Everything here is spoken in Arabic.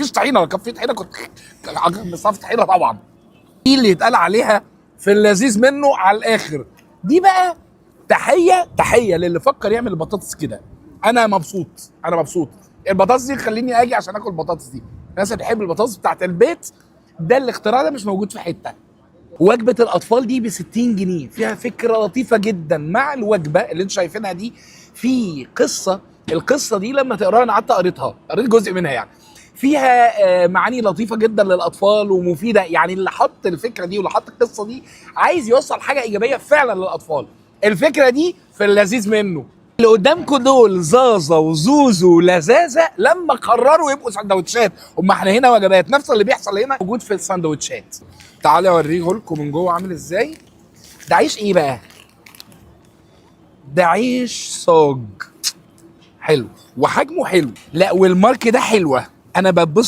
مفيش طحينه، لو كان في طحينه كنت مصاف طحينه طبعا. دي اللي يتقال عليها في اللذيذ منه على الاخر. دي بقى تحيه للي فكر يعمل البطاطس كده. انا مبسوط. البطاطس دي خليني اجي عشان اكل البطاطس دي. الناس اللي بتحب البطاطس بتاعت البيت، ده الاختراع ده مش موجود في حته. وجبه الاطفال دي ب 60 جنيه، فيها فكره لطيفه جدا. مع الوجبه اللي انتوا شايفينها دي في قصه، القصه دي لما تقراها، انا قعدت قريت جزء منها يعني، فيها معاني لطيفه جدا للاطفال ومفيده. يعني اللي حط الفكره دي واللي حط القصه دي عايز يوصل حاجه ايجابيه فعلا للاطفال. الفكره دي في اللذيذ منه. اللي قدامكم دول زازا وزوزو ولزازه لما قرروا يبقوا سندوتشات. هم احنا هنا وجبات، نفس اللي بيحصل هنا موجود في السندوتشات. تعالوا اوريه لكم من جوه عامل ازاي. ده عيش ايه بقى؟ ده عيش صاج حلو وحجمه حلو، لا والمارك ده حلوه. انا ببص